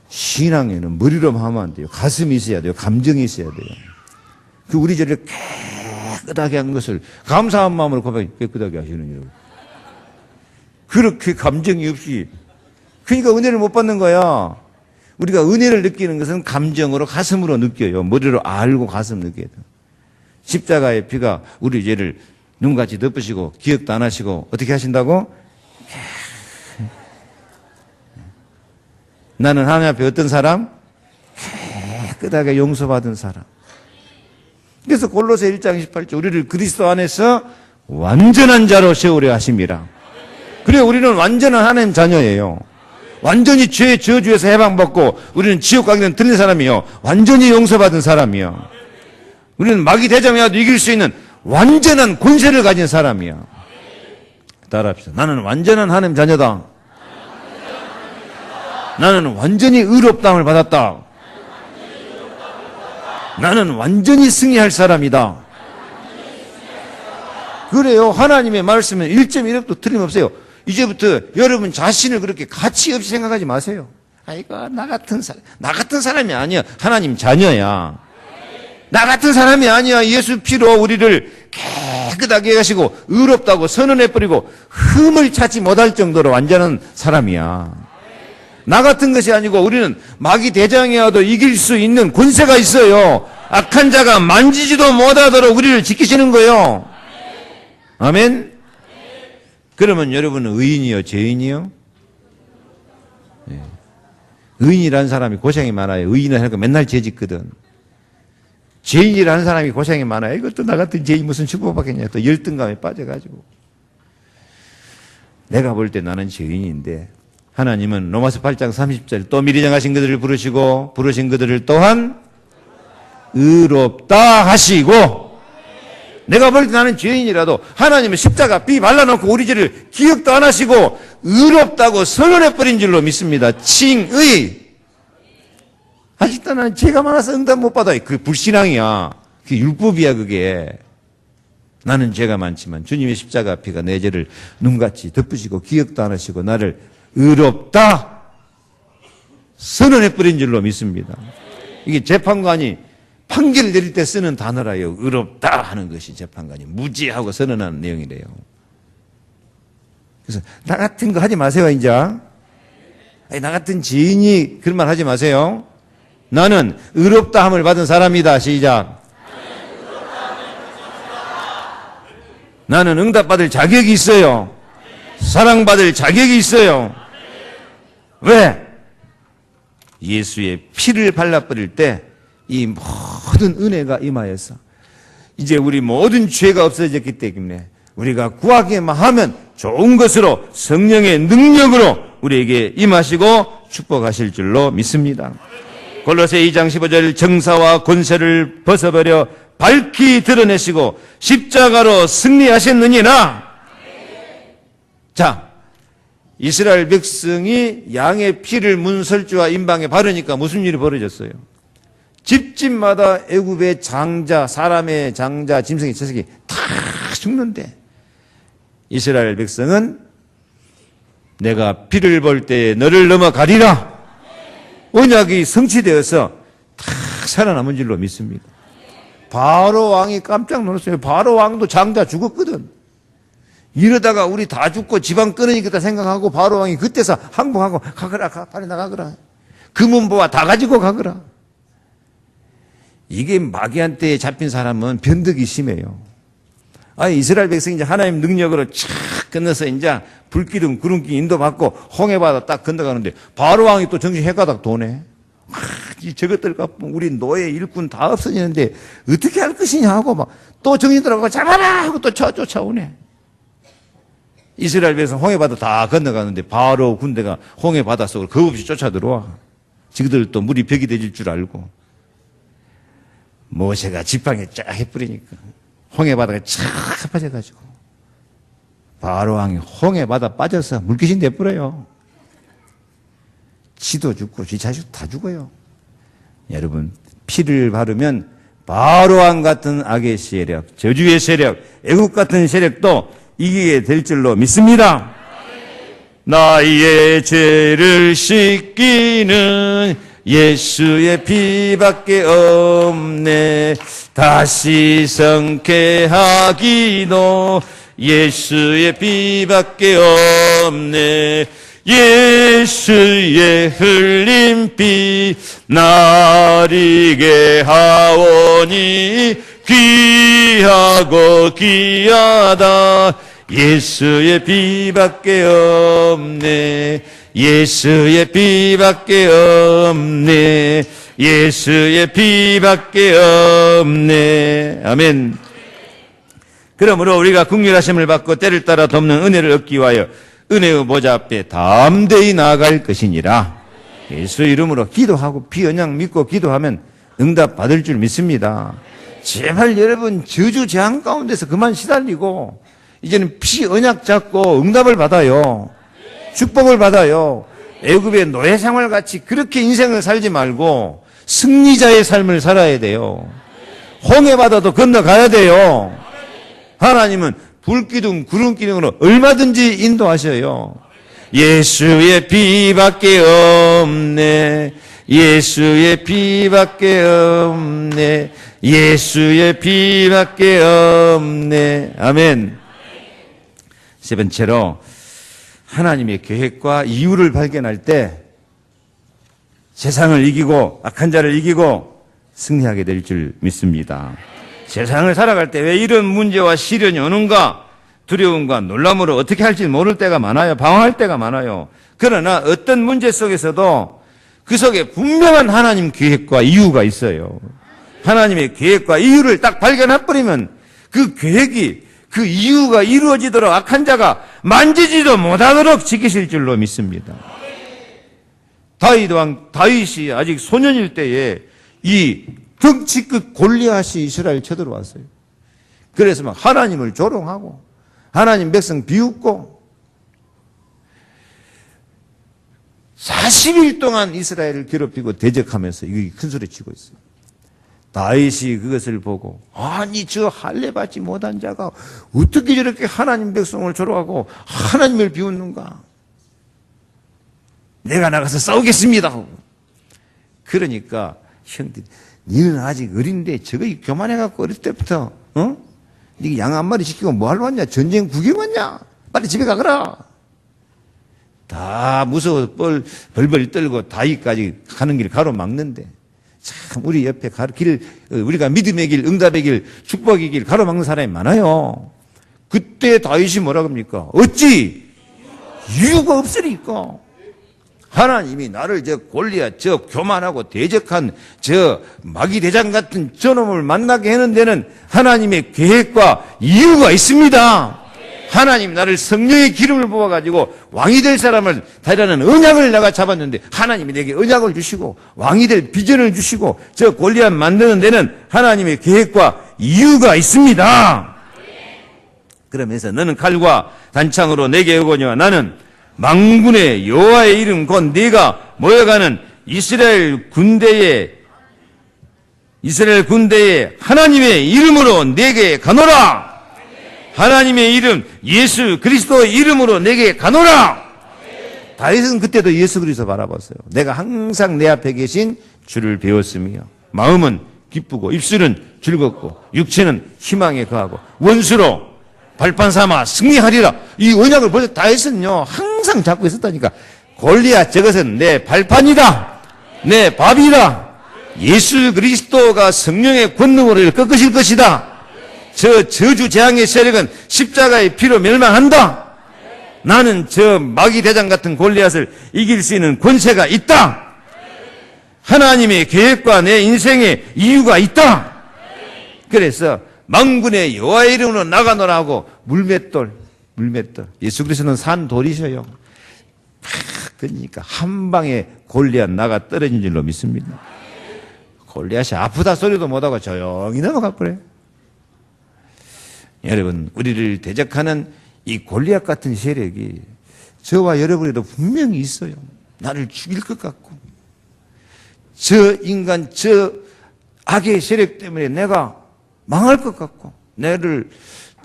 신앙에는 머리로만 하면 안 돼요. 가슴이 있어야 돼요. 감정이 있어야 돼요. 그 우리 죄를 깨끗하게 한 것을 감사한 마음으로 고백해 깨끗하게 하시는 일을. 그렇게 감정이 없이. 그러니까 은혜를 못 받는 거야. 우리가 은혜를 느끼는 것은 감정으로 가슴으로 느껴요. 머리로 알고 가슴 느껴요. 십자가의 피가 우리 죄를 눈같이 덮으시고 기억도 안 하시고 어떻게 하신다고? 나는 하나님 앞에 어떤 사람? 깨끗하게 용서받은 사람. 그래서 골로새 1장 18절 우리를 그리스도 안에서 완전한 자로 세우려 하심이라. 그래 우리는 완전한 하나님 자녀예요. 완전히 죄의 저주에서 해방받고 우리는 지옥 가기는 틀린 사람이요. 완전히 용서받은 사람이요. 우리는 마귀 대장이라도 이길 수 있는 완전한 권세를 가진 사람이야. 따라합시다. 나는 완전한 하나님 자녀다. 나는 완전히 의롭다함을 받았다. 나는 완전히 승리할 사람이다. 그래요. 하나님의 말씀은 1.1획도 틀림없어요. 이제부터 여러분 자신을 그렇게 가치 없이 생각하지 마세요. 아이고, 나 같은 사람이 아니야. 하나님 자녀야. 나 같은 사람이 아니야. 예수 피로 우리를 깨끗하게 하시고 의롭다고 선언해버리고 흠을 찾지 못할 정도로 완전한 사람이야. 나 같은 것이 아니고 우리는 마귀 대장이어도 이길 수 있는 권세가 있어요. 악한 자가 만지지도 못하도록 우리를 지키시는 거예요. 아멘. 그러면 여러분은 의인이요, 죄인이요? 네. 의인이라는 사람이 고생이 많아요. 의인을 하니까 맨날 죄 짓거든. 죄인이라는 사람이 고생이 많아요. 이것도 나 같은 죄인 무슨 축복받겠냐. 또 열등감에 빠져가지고. 내가 볼 때 나는 죄인인데 하나님은 로마서 8장 30절 또 미리 정하신 그들을 부르시고 부르신 그들을 또한 의롭다 하시고. 내가 볼 때 나는 죄인이라도 하나님은 십자가 피 발라놓고 우리 죄를 기억도 안 하시고 의롭다고 선언해버린 줄로 믿습니다. 칭의. 아직도 나는 죄가 많아서 응답 못 받아요. 그게 불신앙이야. 그게 율법이야 그게. 나는 죄가 많지만 주님의 십자가 피가 내 죄를 눈같이 덮으시고 기억도 안 하시고 나를 의롭다 선언해버린 줄로 믿습니다. 이게 재판관이 판결을 내릴 때 쓰는 단어라요. 의롭다 하는 것이 재판관이 무죄하고 선언하는 내용이래요. 그래서 나 같은 거 하지 마세요. 이제 나 같은 죄인이 그런 말 하지 마세요. 나는 의롭다함을 받은 사람이다. 시작. 나는 응답받을 자격이 있어요. 사랑받을 자격이 있어요. 왜? 예수의 피를 발라버릴 때 이 모든 은혜가 임하여서 이제 우리 모든 죄가 없어졌기 때문에 우리가 구하기만 하면 좋은 것으로 성령의 능력으로 우리에게 임하시고 축복하실 줄로 믿습니다. 골로새 2장 15절 정사와 권세를 벗어버려 밝히 드러내시고 십자가로 승리하셨느니라. 자, 이스라엘 백성이 양의 피를 문설주와 임방에 바르니까 무슨 일이 벌어졌어요? 집집마다 애굽의 장자, 사람의 장자, 짐승의 채색이 다 죽는데 이스라엘 백성은 내가 피를 볼 때 너를 넘어가리라. 언약이 성취되어서 다 살아남은 줄로 믿습니다. 바로 왕이 깜짝 놀랐어요. 바로 왕도 장자 죽었거든. 이러다가 우리 다 죽고 지방 끊으니까 생각하고 바로 왕이 그때서 항복하고 가거라, 빨리 나가거라. 금은보화 다 가지고 가거라. 이게 마귀한테 잡힌 사람은 변덕이 심해요. 이스라엘 백성이 이제 하나님 능력으로 착 건너서 이제 불기둥, 구름기 인도받고 홍해바다 딱 건너가는데 바로 왕이 또 정신 헷가닥 도네. 저것들 갖고 우리 노예 일꾼 다 없어지는데 어떻게 할 것이냐 하고 막 또 정신 들어가고 잡아라 하고 또 쫓아오네. 이스라엘 백성 홍해바다 다 건너가는데 바로 군대가 홍해바다 속으로 겁없이 쫓아 들어와. 지그들 또 물이 벽이 되질 줄 알고 모세가 지팡이 쫙 해뿌리니까 홍해바다가 쫙 빠져가지고 바로 왕이 홍해바다 빠져서 물귀신 돼버려요. 지도 죽고 지 자식 다 죽어요. 여러분, 피를 바르면 바로 왕 같은 악의 세력, 저주의 세력, 애국 같은 세력도 이기게 될 줄로 믿습니다. 나의 죄를 씻기는 예수의 피밖에 없네. 다시 성쾌하기도 예수의 피밖에 없네. 예수의 흘린 피 나리게 하오니 귀하고 귀하다. 예수의 피밖에 없네. 예수의 피밖에 없네. 예수의 피밖에 없네. 아멘. 그러므로 우리가 긍휼하심을 받고 때를 따라 돕는 은혜를 얻기 위하여 은혜의 보좌 앞에 담대히 나아갈 것이니라. 예수 이름으로 기도하고 피언약 믿고 기도하면 응답 받을 줄 믿습니다. 제발 여러분 저주 재앙 가운데서 그만 시달리고 이제는 피언약 잡고 응답을 받아요. 축복을 받아요. 애굽의 노예 생활 같이 그렇게 인생을 살지 말고 승리자의 삶을 살아야 돼요. 홍해바다도 건너가야 돼요. 하나님은 불기둥, 구름기둥으로 얼마든지 인도하셔요. 예수의 피밖에 없네. 예수의 피밖에 없네. 예수의 피밖에 없네. 아멘. 세 번째로 하나님의 계획과 이유를 발견할 때 세상을 이기고 악한 자를 이기고 승리하게 될 줄 믿습니다. 세상을 살아갈 때 왜 이런 문제와 시련이 오는가? 두려움과 놀람으로 어떻게 할지 모를 때가 많아요. 방황할 때가 많아요. 그러나 어떤 문제 속에서도 그 속에 분명한 하나님 계획과 이유가 있어요. 하나님의 계획과 이유를 딱 발견해버리면 그 계획이, 그 이유가 이루어지도록 악한 자가 만지지도 못하도록 지키실 줄로 믿습니다. 다윗이 아직 소년일 때에 이 덩치급 골리앗이 이스라엘 쳐들어왔어요. 그래서 막 하나님을 조롱하고 하나님 백성 비웃고 40일 동안 이스라엘을 괴롭히고 대적하면서 이게 큰 소리 치고 있어요. 다윗이 그것을 보고 아니 저 할례 받지 못한 자가 어떻게 저렇게 하나님 백성을 조롱하고 하나님을 비웃는가? 내가 나가서 싸우겠습니다. 그러니까 형들 니는 아직 어린데 저거 교만해갖고 어릴 때부터 니가 양 한 마리 시키고 뭐 하러 왔냐? 전쟁 구경 왔냐? 빨리 집에 가거라. 다 무서워서 벌벌 떨고 다윗까지 가는 길 가로막는데 참 우리 옆에 우리가 믿음의 길, 응답의 길, 축복의 길 가로막는 사람이 많아요. 그때 다윗이 뭐라 합니까? 어찌 이유가 없으니까. 하나님이 나를 저 골리앗, 저 교만하고 대적한 저 마귀대장 같은 저놈을 만나게 하는 데는 하나님의 계획과 이유가 있습니다. 하나님 나를 성령의 기름을 부어가지고 왕이 될 사람을 달라는 언약을 내가 잡았는데 하나님이 내게 언약을 주시고 왕이 될 비전을 주시고 저 골리앗 만드는 데는 하나님의 계획과 이유가 있습니다. 그러면서 너는 칼과 단창으로 내게 오거니와 나는 만군의 여호와의 이름 곧 네가 모여가는 이스라엘 군대의 하나님의 이름으로 내게 가노라. 하나님의 이름 예수 그리스도의 이름으로 내게 가노라. 다윗은 그때도 예수 그리스도 바라봤어요. 내가 항상 내 앞에 계신 주를 배웠으며 마음은 기쁘고 입술은 즐겁고 육체는 희망에 거하고 원수로 발판 삼아 승리하리라. 이 언약을 벌써 다윗은요 항상 잡고 있었다니까. 골리앗 저것은 내 발판이다. 내 밥이다. 예수 그리스도가 성령의 권능으로 이를 꺾으실 것이다. 저 저주 재앙의 세력은 십자가의 피로 멸망한다. 나는 저 마귀 대장 같은 골리앗을 이길 수 있는 권세가 있다. 하나님의 계획과 내 인생의 이유가 있다. 그래서 만군의 여호와의 이름으로 나가노라 하고 물맷돌. 예수 그리스도는 산돌이셔요. 그러니까 한 방에 골리앗 나가 떨어진 줄로 믿습니다. 골리앗이 아프다 소리도 못하고 조용히 넘어가 버려요. 여러분, 우리를 대적하는 이 골리앗 같은 세력이 저와 여러분에도 분명히 있어요. 나를 죽일 것 같고, 저 인간, 저 악의 세력 때문에 내가 망할 것 같고, 나를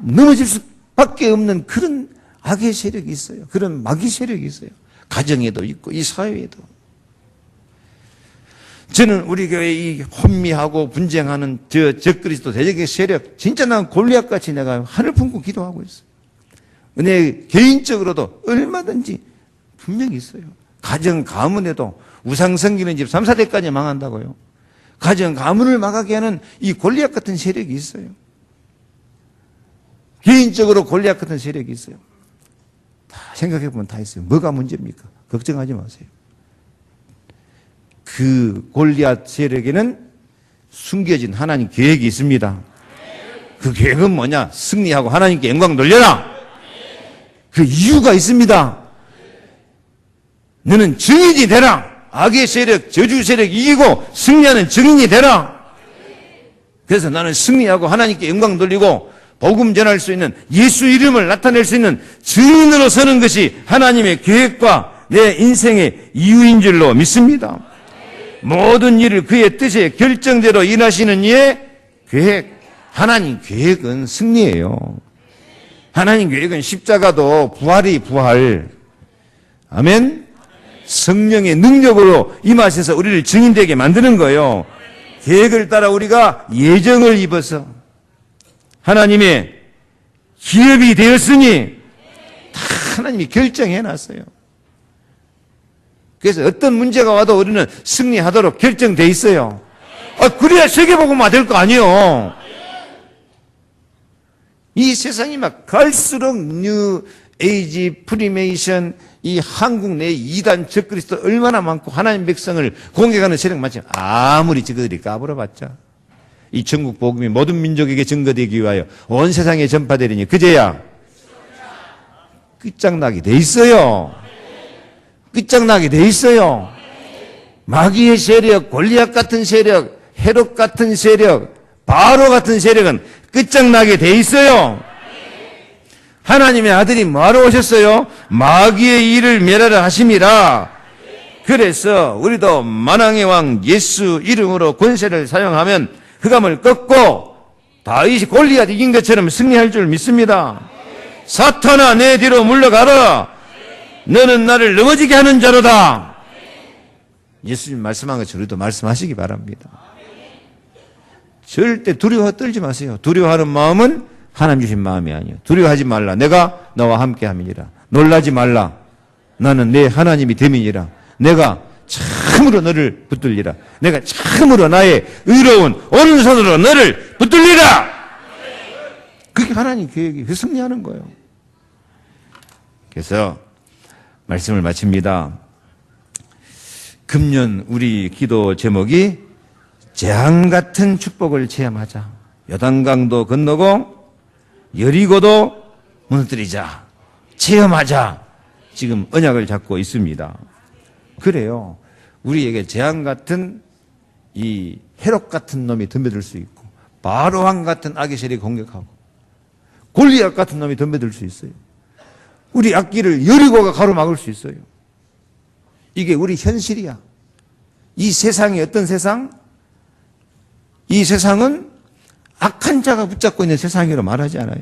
넘어질 수밖에 없는 그런 악의 세력이 있어요. 그런 마귀 세력이 있어요. 가정에도 있고 이 사회에도. 저는 우리 교회 이 혼미하고 분쟁하는 저 적그리스도 대적의 세력, 진짜 난 골리앗같이 내가 하늘 품고 기도하고 있어요. 은혜 개인적으로도 얼마든지 분명히 있어요. 가정 가문에도 우상 섬기는 집 3, 4대까지 망한다고요. 가정 가문을 망하게 하는 이 골리앗 같은 세력이 있어요. 개인적으로 골리앗 같은 세력이 있어요. 다 생각해보면 다 있어요. 뭐가 문제입니까? 걱정하지 마세요. 그 골리앗 세력에는 숨겨진 하나님 계획이 있습니다. 그 계획은 뭐냐? 승리하고 하나님께 영광 돌려라. 그 이유가 있습니다. 너는 증인이 되라. 악의 세력, 저주 세력 이기고 승리하는 증인이 되라. 그래서 나는 승리하고 하나님께 영광 돌리고 복음 전할 수 있는 예수 이름을 나타낼 수 있는 증인으로 서는 것이 하나님의 계획과 내 인생의 이유인 줄로 믿습니다. 모든 일을 그의 뜻에 결정대로 일하시는 이의 계획. 하나님 계획은 승리예요. 하나님 계획은 십자가도 부활이 부활. 아멘. 성령의 능력으로 임하셔서 우리를 증인되게 만드는 거예요. 계획을 따라 우리가 예정을 입어서 하나님의 기업이 되었으니 다 하나님이 결정해 놨어요. 그래서 어떤 문제가 와도 우리는 승리하도록 결정돼 있어요. 그래야 세계복음화 될 거 아니에요. 이 세상이 막 갈수록 뉴 에이지, 프리메이션, 이 한국 내 이단 적그리스도 얼마나 많고 하나님 백성을 공격하는 세력 많지. 아무리 저들이 까불어봤자 이 전국 복음이 모든 민족에게 증거되기 위하여 온 세상에 전파되리니 그제야 끝장나게 돼 있어요. 끝장나게 돼 있어요. 마귀의 세력, 골리앗 같은 세력, 헤롯 같은 세력, 바로 같은 세력은 끝장나게 돼 있어요. 하나님의 아들이 뭐하러 오셨어요? 마귀의 일을 멸하려 하심이라. 그래서 우리도 만왕의 왕 예수 이름으로 권세를 사용하면 흑암을 꺾고 다윗이 골리앗 이긴 것처럼 승리할 줄 믿습니다. 사탄아 내 뒤로 물러가라. 너는 나를 넘어지게 하는 자로다. 예수님 말씀한 것처럼 우리도 말씀하시기 바랍니다. 절대 두려워 떨지 마세요. 두려워하는 마음은 하나님 주신 마음이 아니에요. 두려워하지 말라. 내가 너와 함께 함이니라. 놀라지 말라. 나는 내 하나님이 됨이니라. 내가 참으로 너를 붙들리라. 내가 참으로 나의 의로운 오른손으로 너를 붙들리라. 그게 하나님 계획이 승리하는 거예요. 그래서 말씀을 마칩니다. 금년 우리 기도 제목이 재앙 같은 축복을 체험하자. 요단강도 건너고 여리고도 무너뜨리자. 체험하자. 지금 언약을 잡고 있습니다. 그래요. 우리에게 재앙 같은 이 헤롯 같은 놈이 덤벼들 수 있고 바로왕 같은 악의 세력이 공격하고 골리앗 같은 놈이 덤벼들 수 있어요. 우리 앞길을 여리고가 가로막을 수 있어요. 이게 우리 현실이야. 이 세상이 어떤 세상? 이 세상은 악한 자가 붙잡고 있는 세상이라고 말하지 않아요.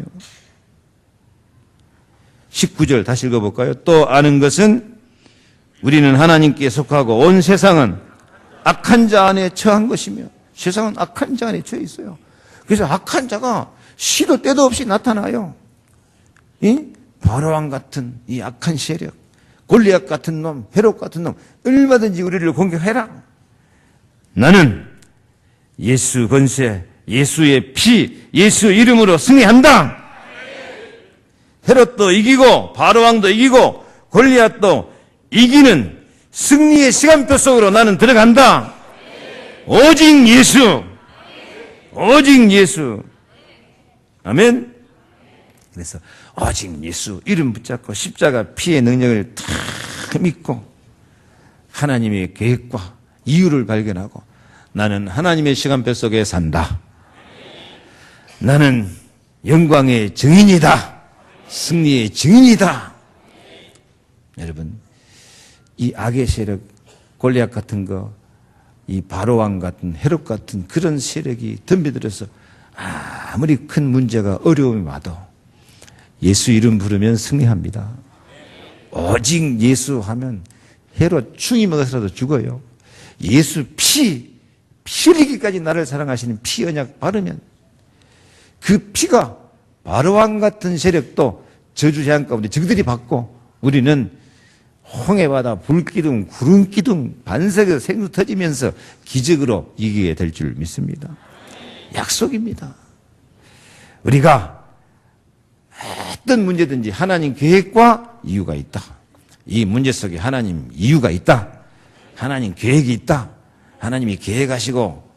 19절 다시 읽어볼까요? 또 아는 것은 우리는 하나님께 속하고 온 세상은 악한 자 안에 처한 것이며 세상은 악한 자 안에 처해 있어요. 그래서 악한 자가 시도 때도 없이 나타나요. 바로왕 같은 이 악한 세력, 골리앗 같은 놈, 헤롯 같은 놈 얼마든지 우리를 공격해라. 나는 예수 권세, 예수의 피, 예수 이름으로 승리한다. 헤롯도 이기고 바로왕도 이기고 골리앗도 이기는 승리의 시간표 속으로 나는 들어간다. 오직 예수, 오직 예수. 아멘. 그래서 오직 예수 이름 붙잡고 십자가 피의 능력을 다 믿고 하나님의 계획과 이유를 발견하고 나는 하나님의 시간표 속에 산다. 나는 영광의 증인이다. 승리의 증인이다. 여러분, 이 악의 세력, 골리앗 같은 거, 이 바로왕 같은 헤롯 같은 그런 세력이 덤벼들어서 아무리 큰 문제가 어려움이 와도 예수 이름 부르면 승리합니다. 오직 예수 하면 헤롯 충이 먹어서라도 죽어요. 예수 피 흘리기까지 나를 사랑하시는 피 언약 바르면 그 피가 바로왕 같은 세력도 저주 재앙 가운데 저들이 받고 우리는 홍해바다 불기둥 구름기둥 반석에서 생수 터지면서 기적으로 이기게 될 줄 믿습니다. 약속입니다. 우리가 어떤 문제든지 하나님 계획과 이유가 있다. 이 문제 속에 하나님 이유가 있다. 하나님 계획이 있다. 하나님이 계획하시고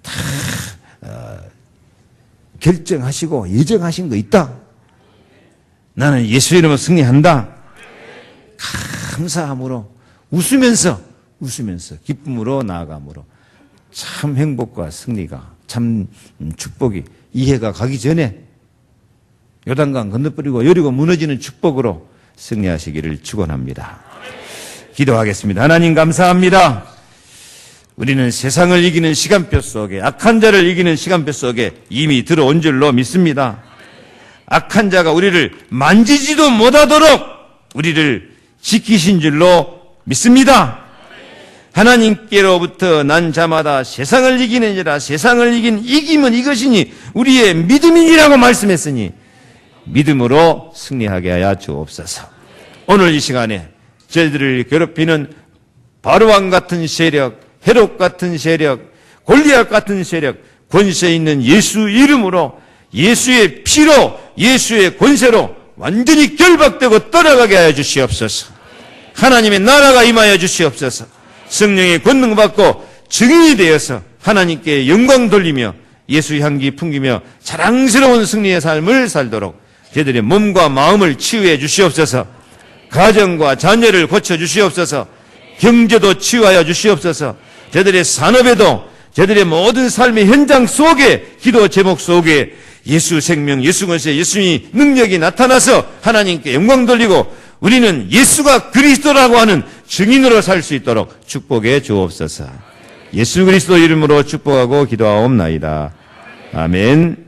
다 결정하시고 예정하신 거 있다. 나는 예수 이름으로 승리한다. 감사함으로 웃으면서 기쁨으로 나아감으로 참 행복과 승리가 참 축복이 이해가 가기 전에 요단강 건너버리고 여리고 무너지는 축복으로 승리하시기를 축원합니다. 기도하겠습니다. 하나님 감사합니다. 우리는 세상을 이기는 시간표 속에 악한 자를 이기는 시간표 속에 이미 들어온 줄로 믿습니다. 악한 자가 우리를 만지지도 못하도록 우리를 지키신 줄로 믿습니다. 하나님께로부터 난 자마다 세상을 이기는 자라 세상을 이긴 이김은 이것이니 우리의 믿음이니라고 말씀했으니 믿음으로 승리하게 하여 주옵소서. 오늘 이 시간에 저희들을 괴롭히는 바로왕 같은 세력, 헤롯 같은 세력, 골리앗 같은 세력, 권세 있는 예수 이름으로 예수의 피로 예수의 권세로 완전히 결박되고 떠나가게 하여 주시옵소서. 하나님의 나라가 임하여 주시옵소서. 성령의 권능 받고 증인이 되어서 하나님께 영광 돌리며 예수 향기 풍기며 자랑스러운 승리의 삶을 살도록 저희들의 몸과 마음을 치유해 주시옵소서. 가정과 자녀를 고쳐 주시옵소서. 경제도 치유하여 주시옵소서. 저희들의 산업에도 저희들의 모든 삶의 현장 속에 기도 제목 속에 예수 생명, 예수 권세, 예수의 능력이 나타나서 하나님께 영광 돌리고 우리는 예수가 그리스도라고 하는 증인으로 살 수 있도록 축복해 주옵소서. 예수 그리스도 이름으로 축복하고 기도하옵나이다. 아멘.